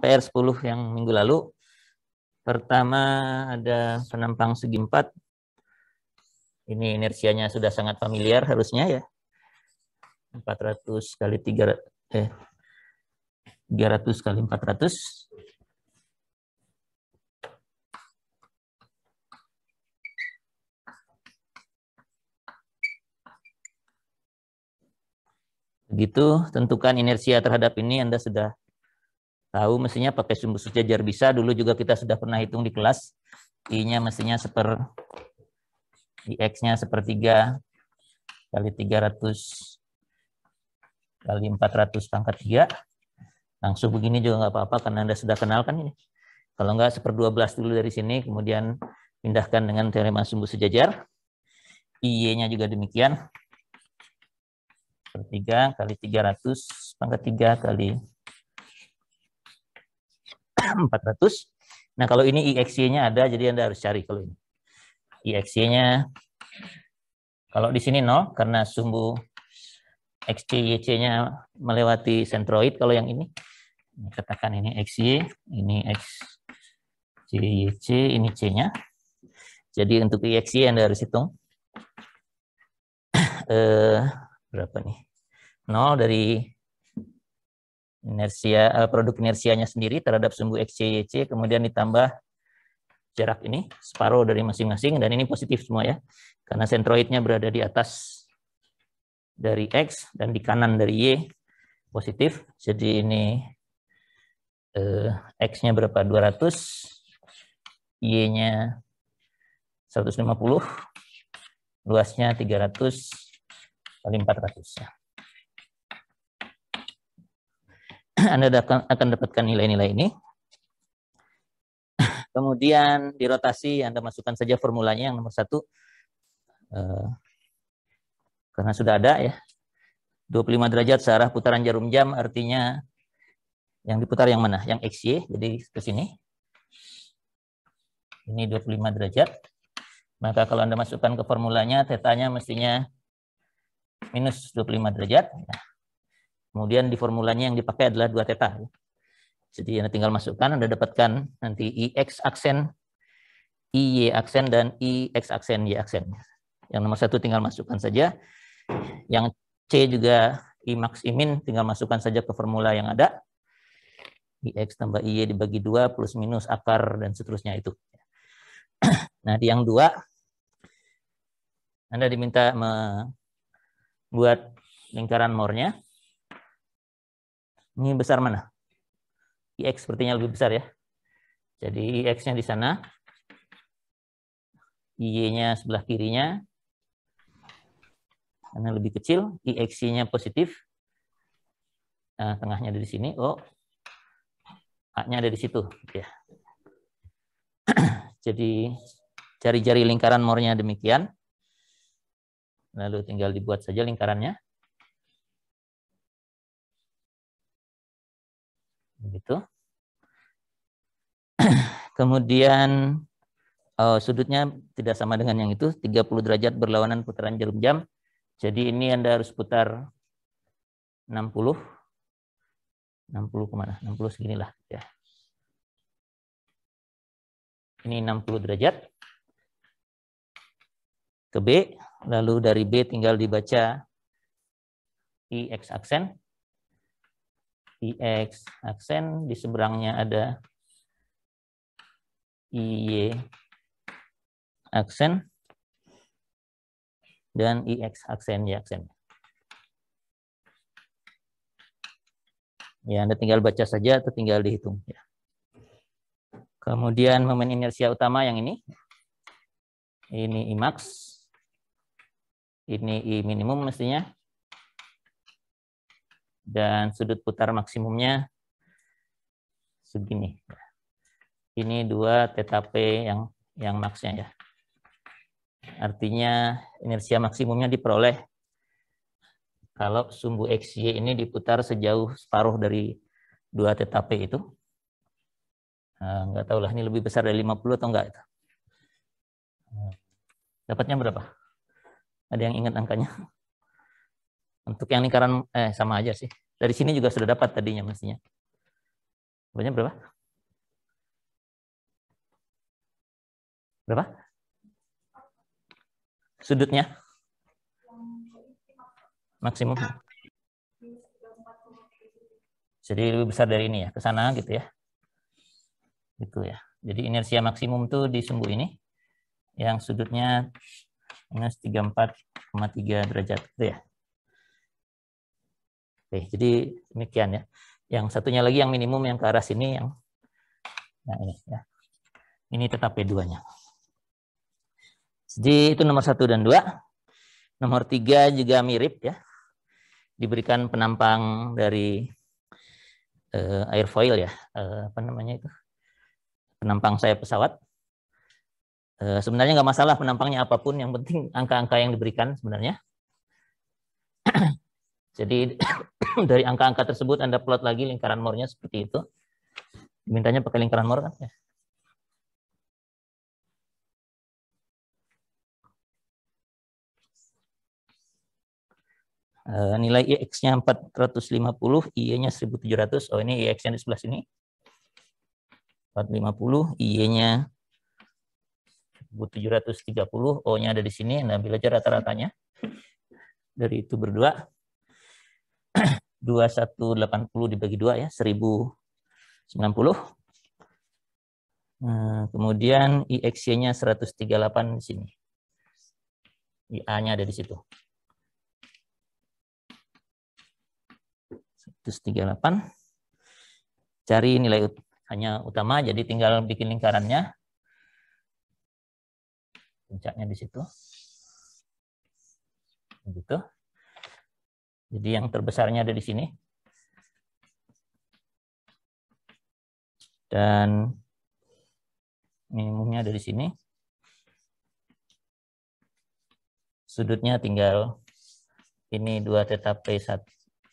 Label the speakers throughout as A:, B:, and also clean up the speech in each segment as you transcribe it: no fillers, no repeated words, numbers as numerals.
A: PR10 yang minggu lalu. Pertama ada penampang segi 4. Ini inersianya sudah sangat familiar harusnya ya. 400 kali 300 kali 400. Begitu, tentukan inersia terhadap ini Anda sudah tahu, mestinya pakai sumbu sejajar bisa. Dulu juga kita sudah pernah hitung di kelas. I-nya mestinya X-nya sepertiga kali 300 kali 400 pangkat 3. Langsung begini juga nggak apa-apa karena Anda sudah kenal kan ini. Kalau nggak 1/12 dulu dari sini, kemudian pindahkan dengan teorema sumbu sejajar. I-nya juga demikian. Sepertiga kali 300 pangkat 3 kali 400. Nah, kalau ini IXY-nya ada, jadi Anda harus cari kalau ini. IXY-nya, kalau di sini 0, karena sumbu XY-YC-nya melewati sentroid. Kalau yang ini, katakan ini XY, ini XY-YC, ini C-nya. Jadi untuk IXY Anda harus hitung. Berapa nih? 0 dari inersia, produk inersianya sendiri terhadap sumbu XY-YC, kemudian ditambah jarak ini, separuh dari masing-masing, dan ini positif semua ya, karena sentroidnya berada di atas dari X dan di kanan dari Y, positif. Jadi ini X-nya berapa? 200, Y-nya 150, luasnya 300 kali 400 ya. Anda akan dapatkan nilai-nilai ini. Kemudian dirotasi, Anda masukkan saja formulanya yang nomor 1. Karena sudah ada ya. 25 derajat searah putaran jarum jam, artinya yang diputar yang mana? Yang XY, jadi ke sini. Ini 25 derajat. Maka kalau Anda masukkan ke formulanya, tetanya mestinya minus 25 derajat. Kemudian di formulanya yang dipakai adalah 2 theta. Jadi Anda tinggal masukkan, Anda dapatkan nanti IX aksen, IY aksen, dan IX aksen, Y aksen. Yang nomor 1 tinggal masukkan saja. Yang C juga Imax Imin, tinggal masukkan saja ke formula yang ada. IX tambah IY dibagi 2 plus minus akar dan seterusnya itu. Nah, di yang 2, Anda diminta membuat lingkaran Moore-nya. Ini besar mana? IX sepertinya lebih besar ya. Jadi IX-nya di sana. IY-nya sebelah kirinya. Karena lebih kecil. IX-nya positif. Nah, tengahnya ada di sini. Oh, A-nya ada di situ. Ya. Jadi jari-jari lingkaran Moore-nya demikian. Lalu tinggal dibuat saja lingkarannya. Begitu. Kemudian sudutnya tidak sama dengan yang itu, 30 derajat berlawanan putaran jarum jam. Jadi ini Anda harus putar 60. 60 kemana? 60 seginilah. Ya. Ini 60 derajat. Ke B, lalu dari B tinggal dibaca IX aksen. IX aksen, di seberangnya ada IY aksen, dan IX aksen, Y aksen. Ya, Anda tinggal baca saja atau tinggal dihitung. Ya. Kemudian momen inersia utama yang ini. Ini Imax. Ini I minimum mestinya. Dan sudut putar maksimumnya segini. Ini 2 theta P yang max-nya ya. Artinya inersia maksimumnya diperoleh kalau sumbu XY ini diputar sejauh separuh dari 2 theta P itu. Nah, nggak tahu lah ini lebih besar dari 50 atau enggak. Dapatnya berapa? Ada yang ingat angkanya? Untuk yang lingkaran sama aja sih. Dari sini juga sudah dapat tadinya mestinya. Jawabannya berapa? Berapa? Sudutnya? Maksimum. Jadi lebih besar dari ini ya, ke sana gitu ya. Gitu ya. Jadi inersia maksimum tuh di sumbu ini yang sudutnya minus 34,3 derajat gitu ya. Oke, jadi demikian ya. Yang satunya lagi yang minimum yang ke arah sini yang nah ini ya. Ini tetap P2-nya. Jadi itu nomor 1 dan 2. Nomor 3 juga mirip ya. Diberikan penampang dari airfoil ya. Apa namanya itu? Penampang sayap pesawat. Sebenarnya nggak masalah penampangnya apapun, yang penting angka-angka yang diberikan sebenarnya. Jadi dari angka-angka tersebut Anda plot lagi lingkaran Moore-nya seperti itu. Mintanya pakai lingkaran Moore kan ya. Nilai IX-nya 450, Y-nya 1700. Oh, ini IX-nya di sebelah sini. 450, Y-nya 1730, O-nya ada di sini. Anda ambil aja rata-ratanya. Dari itu berdua. 2180 dibagi 2 ya, 1090. Kemudian IX-nya 138 di sini. IA-nya ada di situ. 138. Cari nilai hanya utama, jadi tinggal bikin lingkarannya. Puncaknya di situ. Begitu. Jadi yang terbesarnya ada di sini. Dan minimumnya ada di sini. Sudutnya tinggal ini 2 θ P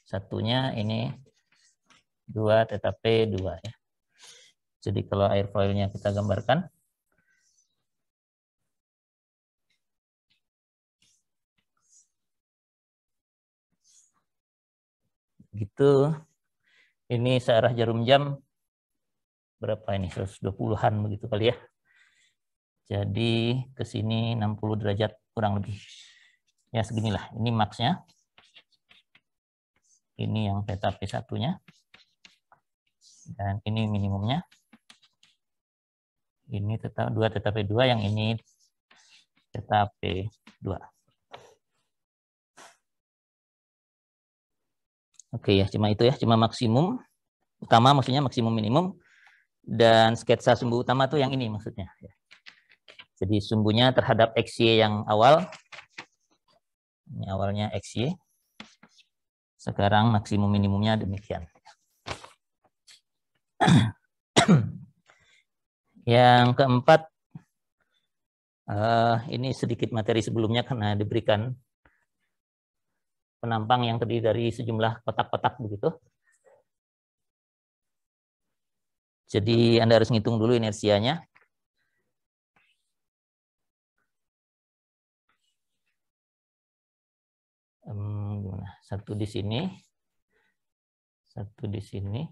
A: satunya, ini 2 θ P 2 ya. Jadi kalau airfoilnya kita gambarkan, gitu. Ini searah jarum jam berapa ini? 120-an begitu kali ya. Jadi ke sini 60 derajat kurang lebih. Ya seginilah. Ini max-nya. Ini yang θ P satunya. Dan ini minimumnya. Ini 2 θ P 2, yang ini θ P 2. Oke ya, cuma itu ya, cuma maksimum utama, maksudnya maksimum minimum, dan sketsa sumbu utama tuh yang ini maksudnya. Jadi sumbunya terhadap XY yang awal, ini awalnya XY, sekarang maksimum minimumnya demikian. Yang keempat, ini sedikit materi sebelumnya karena diberikan penampang yang terdiri dari sejumlah kotak-kotak begitu. Jadi Anda harus ngitung dulu inersianya. Satu di sini, satu di sini.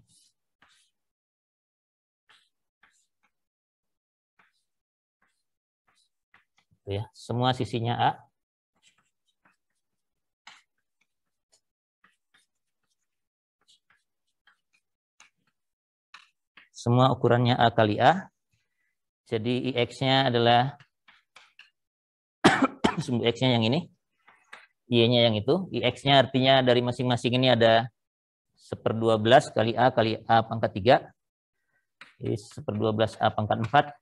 A: Ya, semua sisinya A. Semua ukurannya A kali A. Jadi IX-nya adalah sumbu X-nya yang ini. Y-nya yang itu. IX-nya artinya dari masing-masing ini ada 1/12 kali A pangkat 3. Jadi 1/12 A pangkat 4.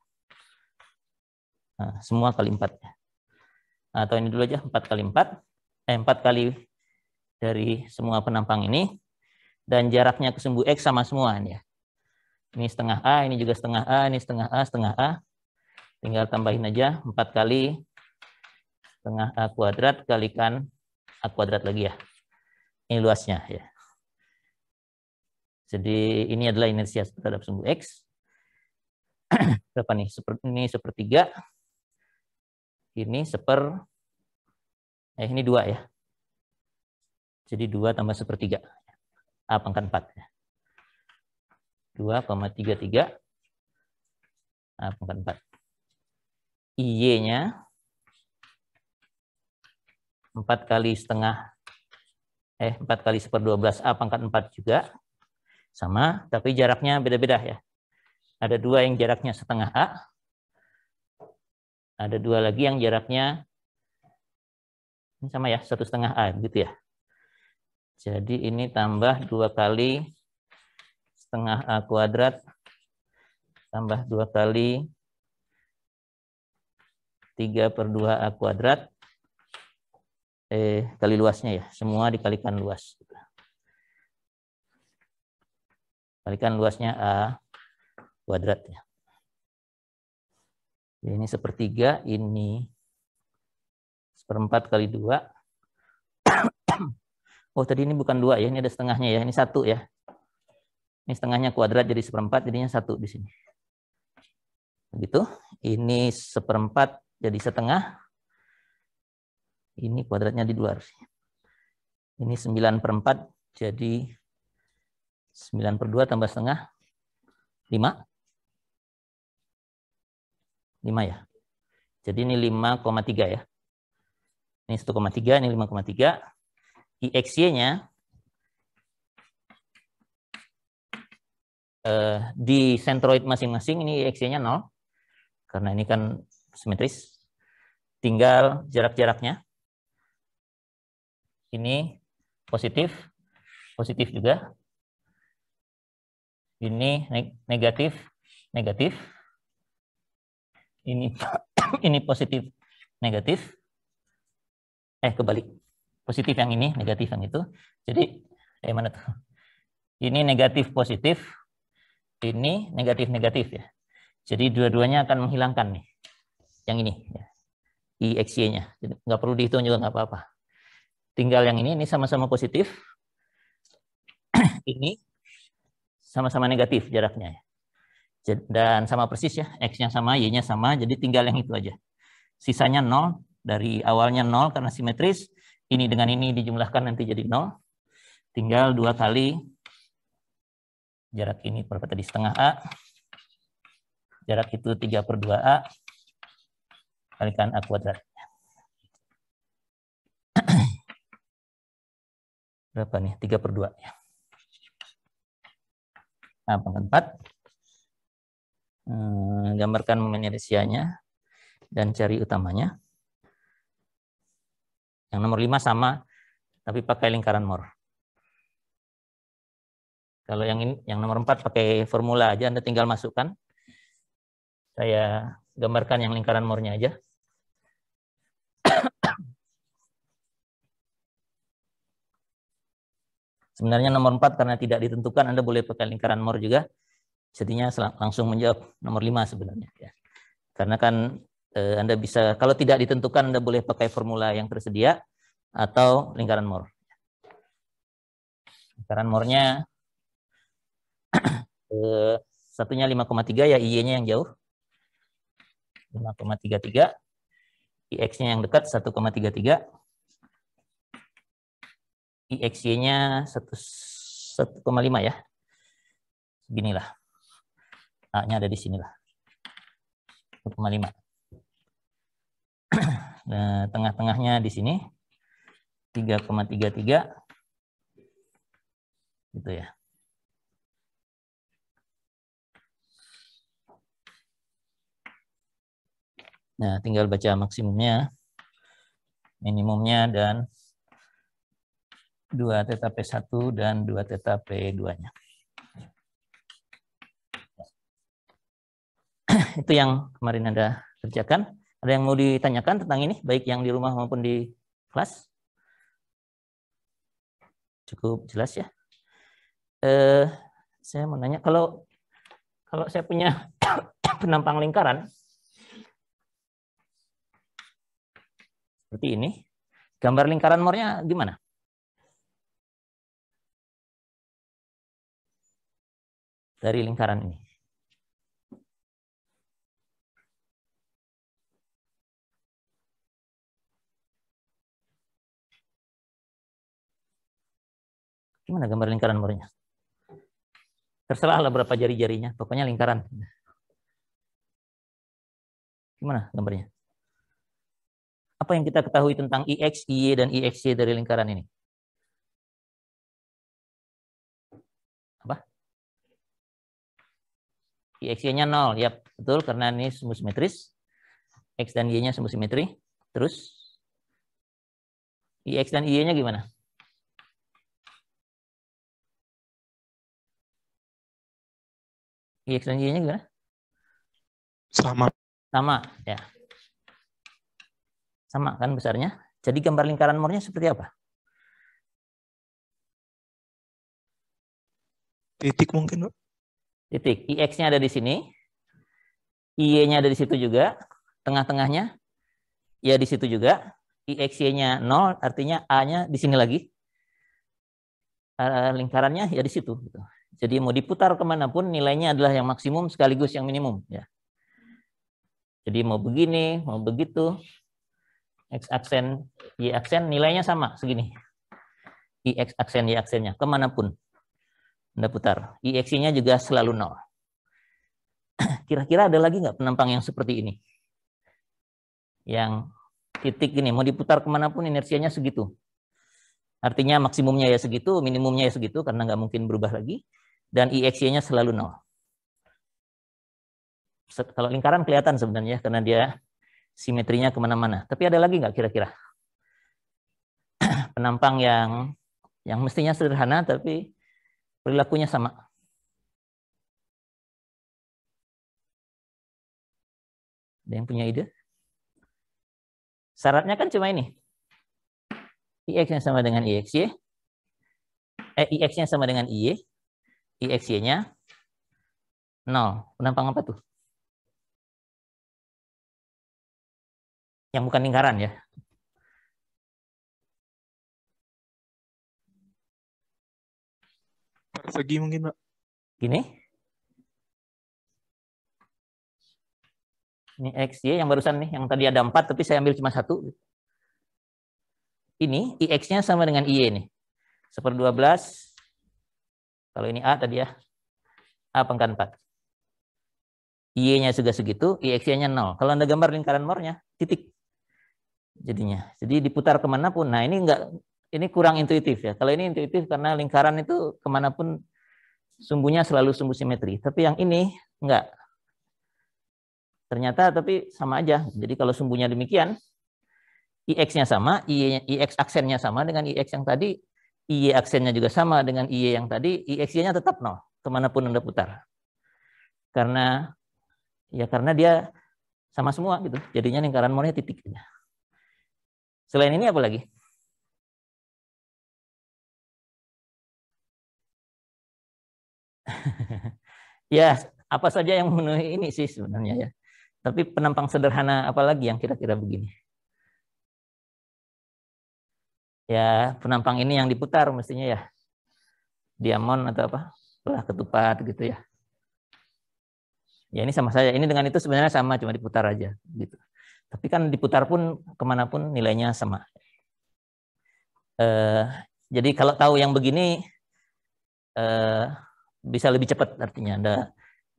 A: Nah, semua kali 4. Atau ini dulu aja, 4 kali 4. 4 kali dari semua penampang ini. Dan jaraknya ke sumbu X sama semua ini ya. Ini setengah A, ini juga setengah A, ini setengah A, setengah A. Tinggal tambahin aja 4 kali setengah A kuadrat kalikan A kuadrat lagi ya. Ini luasnya ya. Jadi ini adalah inersia terhadap sumbu X. Berapa nih? Ini 1/3. Ini ini 2 ya. Jadi 2 tambah 1/3. A pangkat 4 ya. 2,33 A pangkat 4. Y-nya 4 kali setengah 4 kali 1/12 A pangkat 4 juga sama, tapi jaraknya beda-beda ya. Ada 2 yang jaraknya setengah A, ada 2 lagi yang jaraknya ini sama ya, 1,5 A gitu ya. Jadi ini tambah 2 kali setengah A kuadrat tambah 2 kali 3/2 A kuadrat kali luasnya ya, semua dikalikan luas. Kalikan luasnya A kuadrat ya. Ini 1/3, ini 1/4 kali 2. Oh, tadi ini bukan 2 ya, ini ada setengahnya ya, ini 1 ya. Ini setengahnya kuadrat jadi 1/4, jadinya 1 di sini. Begitu. Ini 1/4 jadi setengah. Ini kuadratnya di luar. Ini 9/4 jadi 9/2 tambah setengah 5. 5 ya. Jadi ini 5,3 ya. Ini 1,3, ini 5,3. IXY-nya di sentroid masing-masing ini IXY-nya 0. Karena ini kan simetris. Tinggal jarak-jaraknya. Ini positif, positif juga. Ini negatif, negatif. Ini ini positif, negatif. Kebalik. Positif yang ini, negatif yang itu. Jadi mana tuh? Ini negatif positif, ini negatif negatif ya. Jadi dua-duanya akan menghilangkan nih. Yang ini ya. IXY-nya. Jadi nggak perlu dihitung juga nggak apa-apa. Tinggal yang ini sama-sama positif. Ini sama-sama negatif jaraknya ya. Dan sama persis ya, X-nya sama, Y-nya sama, jadi tinggal yang itu aja. Sisanya 0, dari awalnya 0 karena simetris, ini dengan ini dijumlahkan nanti jadi 0. Tinggal 2 kali jarak ini berapa tadi, setengah A. Jarak itu 3/2 A kalikan A kuadrat. Berapa nih? 3/2 ya. A pangkat 4. Gambarkan momen inersianya dan cari utamanya. Yang nomor 5 sama, tapi pakai lingkaran Mohr. Kalau yang ini, yang nomor 4 pakai formula aja, Anda tinggal masukkan. Saya gambarkan yang lingkaran Mohr-nya aja. Sebenarnya nomor 4 karena tidak ditentukan, Anda boleh pakai lingkaran Mohr juga. Jadinya langsung menjawab nomor 5 sebenarnya. Ya. Karena kan Anda bisa, kalau tidak ditentukan, Anda boleh pakai formula yang tersedia atau lingkaran Mohr. Lingkaran Mohr-nya satunya 5,3 ya, Y-nya yang jauh. 5,33. IX-nya yang dekat 1,33. IXY-nya 1,5 ya. Beginilah. A-nya ada di sinilah. 1,5. Nah, tengah-tengahnya di sini 3,33. Gitu ya. Nah, tinggal baca maksimumnya, minimumnya, dan 2 θ P1 dan 2 θ P2-nya. Itu yang kemarin Anda kerjakan. Ada yang mau ditanyakan tentang ini, baik yang di rumah maupun di kelas? Cukup jelas ya. Saya mau nanya, kalau saya punya penampang lingkaran seperti ini, gambar lingkaran Mohr-nya gimana? Dari lingkaran ini. Gimana gambar lingkaran Mohr-nya? Terserah lah berapa jari-jarinya, pokoknya lingkaran. Gimana gambarnya? Apa yang kita ketahui tentang IX, IY, dan IXY dari lingkaran ini? Apa? IXY-nya 0, ya betul, karena ini sumbu simetris. X dan Y-nya sumbu simetri. Terus, IX dan IY-nya gimana? IX dan Y-nya gimana?
B: Sama.
A: Sama, ya. Sama kan besarnya. Jadi gambar lingkaran Moore-nya seperti apa?
B: Titik mungkin, Pak.
A: Titik. IX-nya ada di sini. IY-nya ada di situ juga. Tengah-tengahnya ya di situ juga. IXY-nya 0, artinya A-nya di sini lagi. Lingkarannya ya di situ. Jadi mau diputar kemanapun nilainya adalah yang maksimum sekaligus yang minimum. Ya. Jadi mau begini, mau begitu. X aksen, Y aksen nilainya sama segini. IX aksen, Y aksennya kemanapun Anda putar. IX-nya juga selalu 0. Kira-kira ada lagi nggak penampang yang seperti ini? Yang titik ini mau diputar kemanapun inersianya segitu. Artinya maksimumnya ya segitu, minimumnya ya segitu karena nggak mungkin berubah lagi. Dan IX-nya selalu 0. Kalau lingkaran kelihatan sebenarnya karena dia simetrinya kemana-mana. Tapi ada lagi nggak kira-kira penampang yang mestinya sederhana tapi perilakunya sama? Ada yang punya ide? Syaratnya kan cuma ini. IX-nya sama dengan IXY. IX-nya sama dengan IY. IXY-nya 0. Penampang apa tuh? Yang bukan lingkaran ya.
B: Persegi mungkin, Pak.
A: Gini. Ini XY yang barusan nih, yang tadi ada 4 tapi saya ambil cuma 1. Ini IX-nya sama dengan IY nih. 1/12. Kalau ini A tadi ya. A pangkat 4. Y-nya juga segitu, IX-nya 0. Kalau Anda gambar lingkaran Moore-nya, titik. Jadinya. Jadi diputar kemanapun. Nah ini kurang intuitif ya. Kalau ini intuitif karena lingkaran itu kemanapun sumbunya selalu sumbu simetri. Tapi yang ini enggak. Ternyata tapi sama aja. Jadi kalau sumbunya demikian, IX-nya sama, IX aksennya sama dengan IX yang tadi, IY aksennya juga sama dengan IY yang tadi, IX-nya tetap 0 kemanapun Anda putar. Karena dia sama semua gitu. Jadinya lingkaran Moore-nya titik. Selain ini apa lagi? Ya, apa saja yang memenuhi ini sih sebenarnya ya. Tapi penampang sederhana apa lagi yang kira-kira begini? Ya, penampang ini yang diputar mestinya ya. Diamond atau apa? Belah ketupat gitu ya. Ya ini sama saja. Ini dengan itu sebenarnya sama, cuma diputar aja gitu. Tapi kan diputar pun kemanapun nilainya sama. Jadi kalau tahu yang begini bisa lebih cepat artinya Anda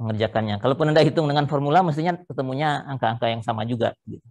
A: mengerjakannya. Kalaupun Anda hitung dengan formula, mestinya ketemunya angka-angka yang sama juga. Gitu.